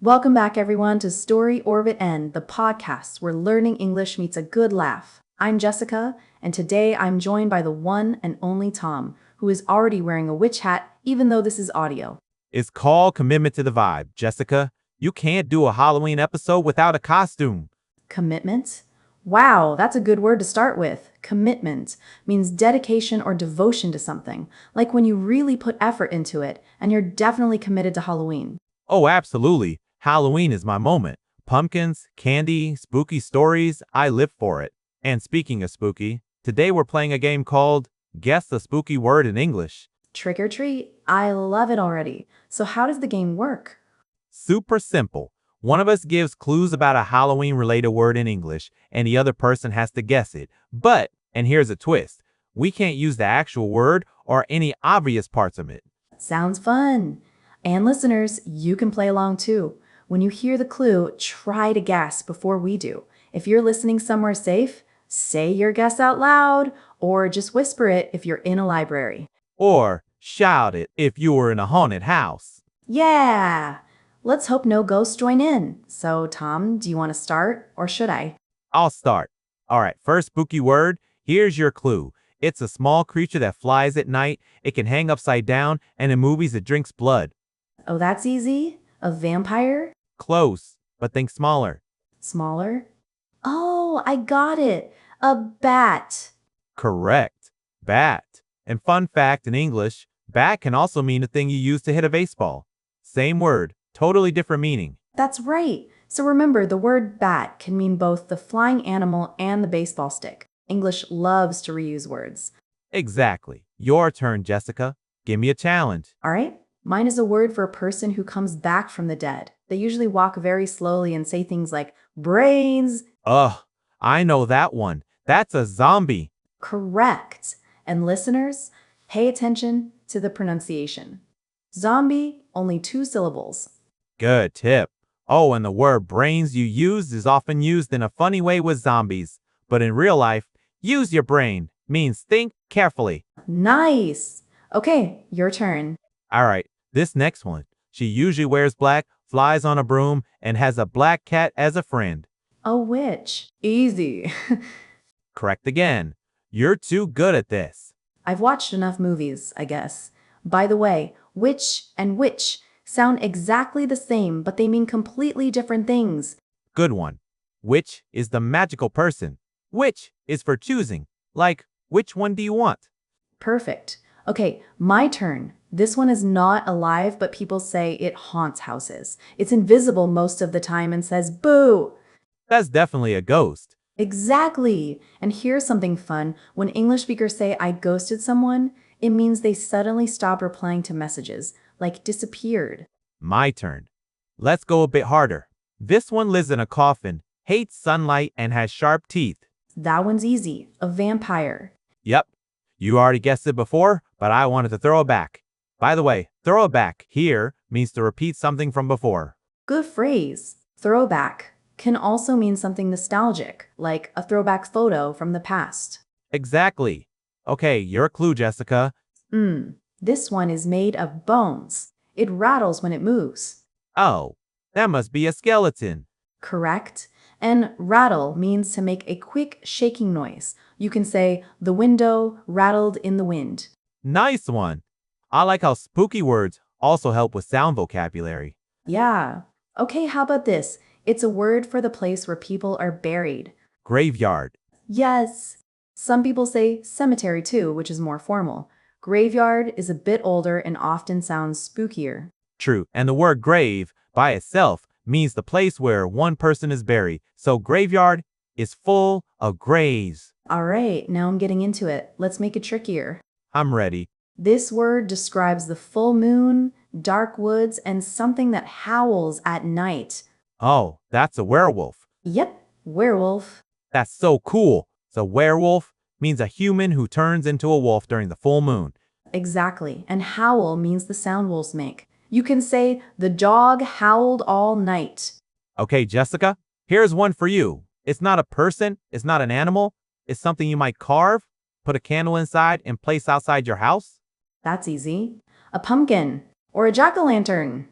Welcome back, everyone, to StoryOrbitEN, the podcast where learning English meets a good laugh. I'm Jessica, and today I'm joined by the one and only Tom, who is already wearing a witch hat, even though this is audio. It's called commitment to the vibe, Jessica. You can't do a Halloween episode without a costume. Commitment? Wow, that's a good word to start with. Commitment means dedication or devotion to something, like when you really put effort into it, and you're definitely committed to Halloween. Oh, absolutely. Halloween is my moment. Pumpkins, candy, spooky stories, I live for it. And speaking of spooky, today we're playing a game called Guess the Spooky Word in English. Trick or treat? I love it already. So how does the game work? Super simple. One of us gives clues about a Halloween-related word in English, and the other person has to guess it. But, and here's a twist, we can't use the actual word or any obvious parts of it. Sounds fun. And listeners, you can play along too. When you hear the clue, try to guess before we do. If you're listening somewhere safe, say your guess out loud, or just whisper it if you're in a library. Or shout it if you were in a haunted house. Yeah! Let's hope no ghosts join in. So, Tom, do you want to start, or should I? I'll start. All right, first spooky word. Here's your clue. It's a small creature that flies at night. It can hang upside down, and in movies it drinks blood. Oh, that's easy. A vampire? Close, but think smaller. Smaller? Oh, I got it. A bat. Correct. Bat. And fun fact in English, bat can also mean a thing you use to hit a baseball. Same word, totally different meaning. That's right. So remember, the word bat can mean both the flying animal and the baseball stick. English loves to reuse words. Exactly. Your turn, Jessica. Give me a challenge. All right? Mine is a word for a person who comes back from the dead. They usually walk very slowly and say things like brains. Ugh, I know that one. That's a zombie. Correct. And listeners, pay attention to the pronunciation. Zombie, only 2 syllables. Good tip. Oh, and the word brains you used is often used in a funny way with zombies. But in real life, use your brain means think carefully. Nice. Okay, your turn. All right, this next one. She usually wears black, flies on a broom, and has a black cat as a friend. A witch. Easy. Correct again. You're too good at this. I've watched enough movies, I guess. By the way, witch and witch sound exactly the same, but they mean completely different things. Good one. Which is the magical person? Which is for choosing. Like, which one do you want? Perfect. Okay, my turn. This one is not alive, but people say it haunts houses. It's invisible most of the time and says boo. That's definitely a ghost. Exactly. And here's something fun. When English speakers say I ghosted someone, it means they suddenly stopped replying to messages, like disappeared. My turn. Let's go a bit harder. This one lives in a coffin, hates sunlight, and has sharp teeth. That one's easy. A vampire. Yep. You already guessed it before, but I wanted to throw it back. By the way, throw it back here means to repeat something from before. Good phrase. Throwback can also mean something nostalgic, like a throwback photo from the past. Exactly. Okay, your clue, Jessica. This one is made of bones. It rattles when it moves. Oh, that must be a skeleton. Correct? And rattle means to make a quick shaking noise. You can say, the window rattled in the wind. Nice one. I like how spooky words also help with sound vocabulary. Yeah. Okay, how about this? It's a word for the place where people are buried. Graveyard. Yes. Some people say cemetery too, which is more formal. Graveyard is a bit older and often sounds spookier. True. And the word grave by itself means the place where one person is buried. So graveyard is full of graves. All right, now I'm getting into it. Let's make it trickier. I'm ready. This word describes the full moon, dark woods, and something that howls at night. Oh, that's a werewolf. Yep, werewolf. That's so cool. So werewolf means a human who turns into a wolf during the full moon. Exactly, and howl means the sound wolves make. You can say, the dog howled all night. Okay, Jessica, here's one for you. It's not a person, it's not an animal, it's something you might carve, put a candle inside, and place outside your house. That's easy. A pumpkin or a jack-o'-lantern.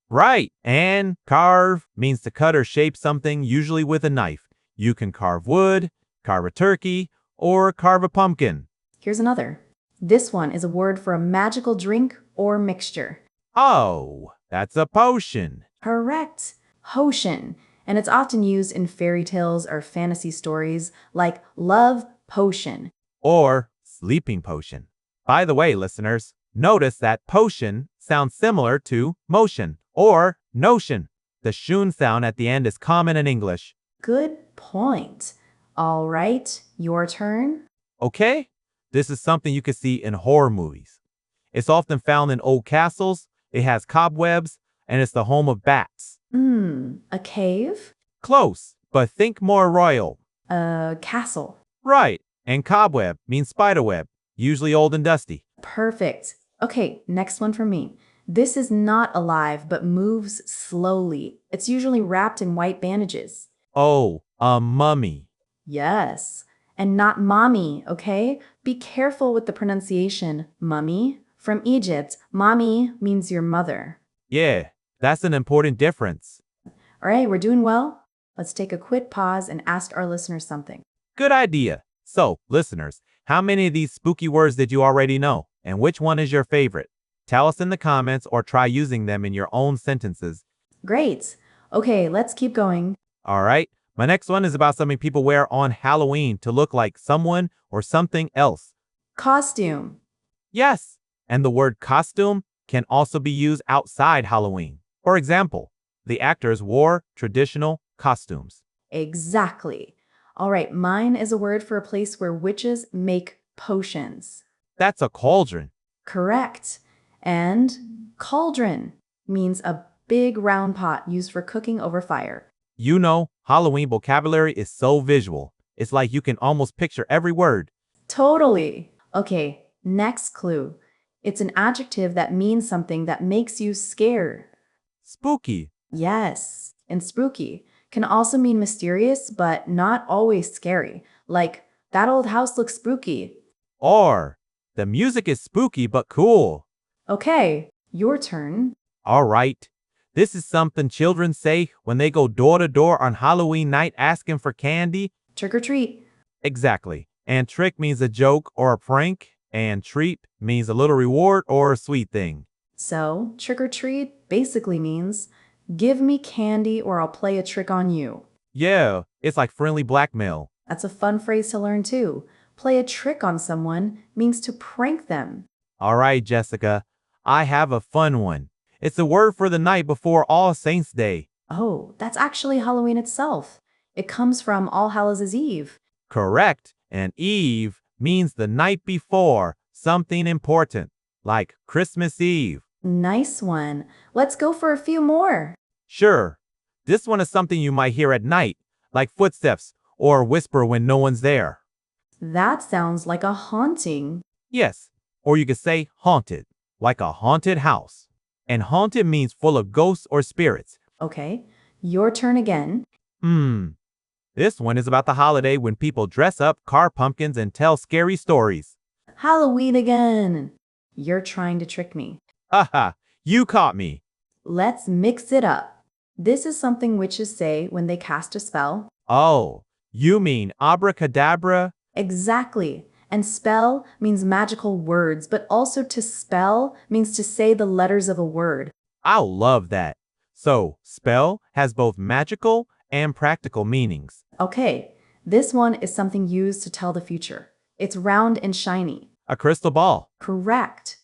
Right. And carve means to cut or shape something, usually with a knife. You can carve wood, carve a turkey, or carve a pumpkin. Here's another. This one is a word for a magical drink or mixture. Oh, that's a potion. Correct. Potion. And it's often used in fairy tales or fantasy stories like love potion. Or sleeping potion. By the way, listeners, notice that potion sounds similar to motion or notion. The shun sound at the end is common in English. Good point. All right, your turn. Okay? This is something you can see in horror movies. It's often found in old castles, it has cobwebs, and it's the home of bats. A cave? Close, but think more royal. A castle. Right, and cobweb means spiderweb, usually old and dusty. Perfect. Okay, next one for me. This is not alive but moves slowly. It's usually wrapped in white bandages. Oh, a mummy. Yes. And not mommy, okay? Be careful with the pronunciation, mummy. From Egypt, mommy means your mother. Yeah, that's an important difference. All right, we're doing well. Let's take a quick pause and ask our listeners something. Good idea. So, listeners, how many of these spooky words did you already know? And which one is your favorite? Tell us in the comments or try using them in your own sentences. Great. Okay, let's keep going. All right. My next one is about something people wear on Halloween to look like someone or something else. Costume. Yes. And the word costume can also be used outside Halloween. For example, the actors wore traditional costumes. Exactly. All right, mine is a word for a place where witches make potions. That's a cauldron. Correct. And cauldron means a big round pot used for cooking over fire. You know, Halloween vocabulary is so visual. It's like you can almost picture every word. Totally. Okay, next clue. It's an adjective that means something that makes you scared. Spooky. Yes, and spooky can also mean mysterious, but not always scary. Like, that old house looks spooky. Or, the music is spooky but cool. Okay, your turn. All right. This is something children say when they go door to door on Halloween night asking for candy. Trick or treat. Exactly. And trick means a joke or a prank, and treat means a little reward or a sweet thing. So, trick or treat basically means give me candy or I'll play a trick on you. Yeah, it's like friendly blackmail. That's a fun phrase to learn too. Play a trick on someone means to prank them. All right, Jessica, I have a fun one. It's a word for the night before All Saints' Day. Oh, that's actually Halloween itself. It comes from All Hallows' Eve. Correct. And Eve means the night before something important, like Christmas Eve. Nice one. Let's go for a few more. Sure. This one is something you might hear at night, like footsteps or a whisper when no one's there. That sounds like a haunting. Yes, or you could say haunted, like a haunted house. And haunted means full of ghosts or spirits. Okay, your turn again. This one is about the holiday when people dress up, carve pumpkins, and tell scary stories. Halloween again. You're trying to trick me. Haha, you caught me. Let's mix it up. This is something witches say when they cast a spell. Oh, you mean abracadabra? Exactly. And spell means magical words, but also to spell means to say the letters of a word. I'll love that. So, spell has both magical and practical meanings. Okay, this one is something used to tell the future. It's round and shiny. A crystal ball. Correct.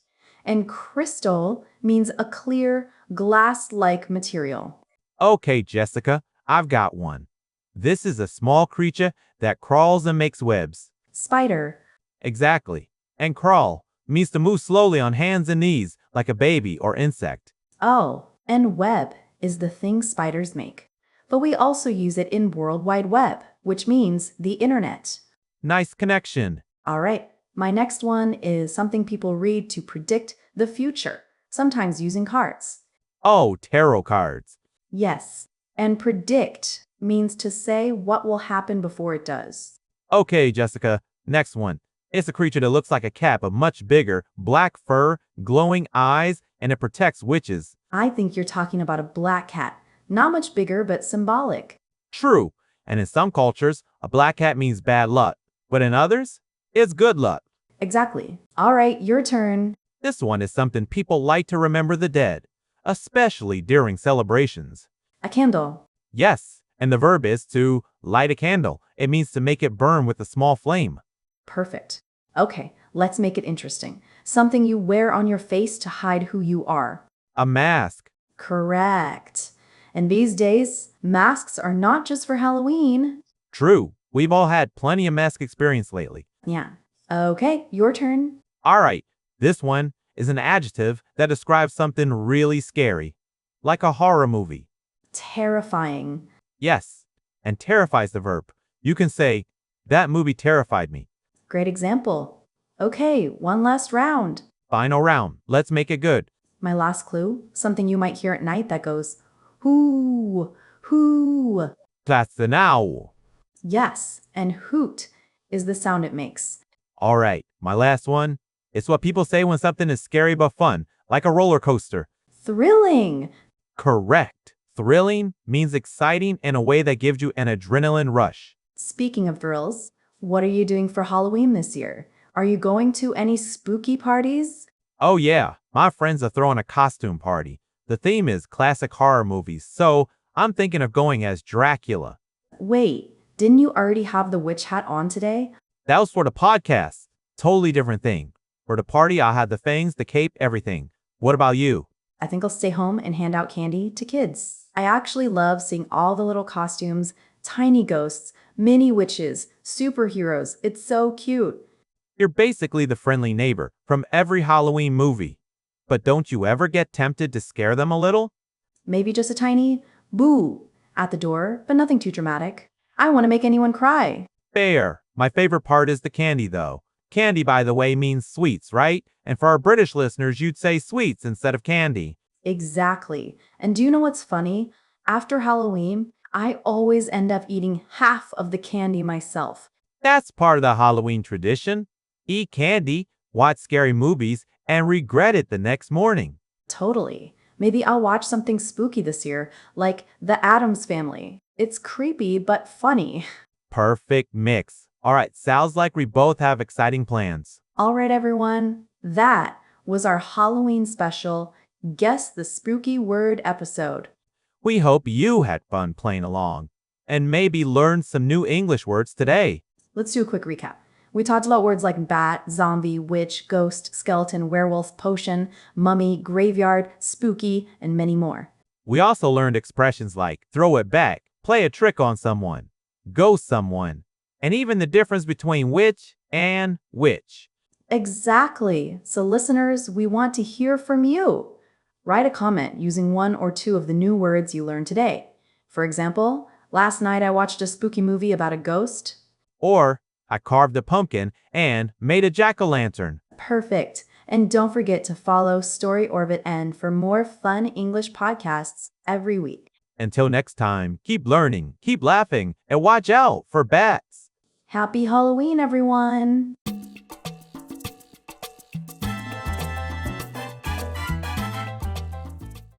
And crystal means a clear, glass-like material. Okay, Jessica, I've got one. This is a small creature that crawls and makes webs. Spider. Exactly. And crawl means to move slowly on hands and knees like a baby or insect. Oh, and web is the thing spiders make. But we also use it in World Wide Web, which means the internet. Nice connection. All right, my next one is something people read to predict the future, sometimes using cards. Oh, tarot cards. Yes, and predict means to say what will happen before it does. Okay, Jessica, next one. It's a creature that looks like a cat but much bigger, black fur, glowing eyes, and it protects witches. I think you're talking about a black cat. Not much bigger, but symbolic. True, and in some cultures, a black cat means bad luck, but in others, it's good luck. Exactly. All right, your turn. This one is something people like to remember the dead, especially during celebrations. A candle. Yes, and the verb is to light a candle. It means to make it burn with a small flame. Perfect. Okay, let's make it interesting. Something you wear on your face to hide who you are. A mask. Correct. And these days, masks are not just for Halloween. True, we've all had plenty of mask experience lately. Yeah. Okay, your turn. All right, this one is an adjective that describes something really scary, like a horror movie. Terrifying. Yes, and terrifies the verb. You can say, that movie terrified me. Great example. Okay, one last round. Final round. Let's make it good. My last clue, something you might hear at night that goes, hoo, hoo. That's the now. Yes, and hoot is the sound it makes. All right, my last one. It's what people say when something is scary but fun, like a roller coaster. Thrilling. Correct. Thrilling means exciting in a way that gives you an adrenaline rush. Speaking of thrills, what are you doing for Halloween this year? Are you going to any spooky parties? Oh yeah, my friends are throwing a costume party. The theme is classic horror movies, so I'm thinking of going as Dracula. Wait, didn't you already have the witch hat on today? That was for the podcast. Totally different thing. For the party, I'll have the fangs, the cape, everything. What about you? I think I'll stay home and hand out candy to kids. I actually love seeing all the little costumes, tiny ghosts, mini witches, superheroes. It's so cute. You're basically the friendly neighbor from every Halloween movie. But don't you ever get tempted to scare them a little? Maybe just a tiny boo at the door, but nothing too dramatic. I want to make anyone cry. Fair. My favorite part is the candy, though. Candy, by the way, means sweets, right? And for our British listeners, you'd say sweets instead of candy. Exactly. And do you know what's funny? After Halloween, I always end up eating half of the candy myself. That's part of the Halloween tradition. Eat candy, watch scary movies, and regret it the next morning. Totally. Maybe I'll watch something spooky this year, like The Addams Family. It's creepy, but funny. Perfect mix. All right, sounds like we both have exciting plans. All right, everyone. That was our Halloween special Guess the Spooky Word episode. We hope you had fun playing along and maybe learned some new English words today. Let's do a quick recap. We talked about words like bat, zombie, witch, ghost, skeleton, werewolf, potion, mummy, graveyard, spooky, and many more. We also learned expressions like throw it back, play a trick on someone, ghost someone, and even the difference between witch and witch. Exactly. So listeners, we want to hear from you. Write a comment using one or two of the new words you learned today. For example, last night I watched a spooky movie about a ghost. Or, I carved a pumpkin and made a jack-o'-lantern. Perfect. And don't forget to follow StoryOrbitEN for more fun English podcasts every week. Until next time, keep learning, keep laughing, and watch out for bats. Happy Halloween, everyone!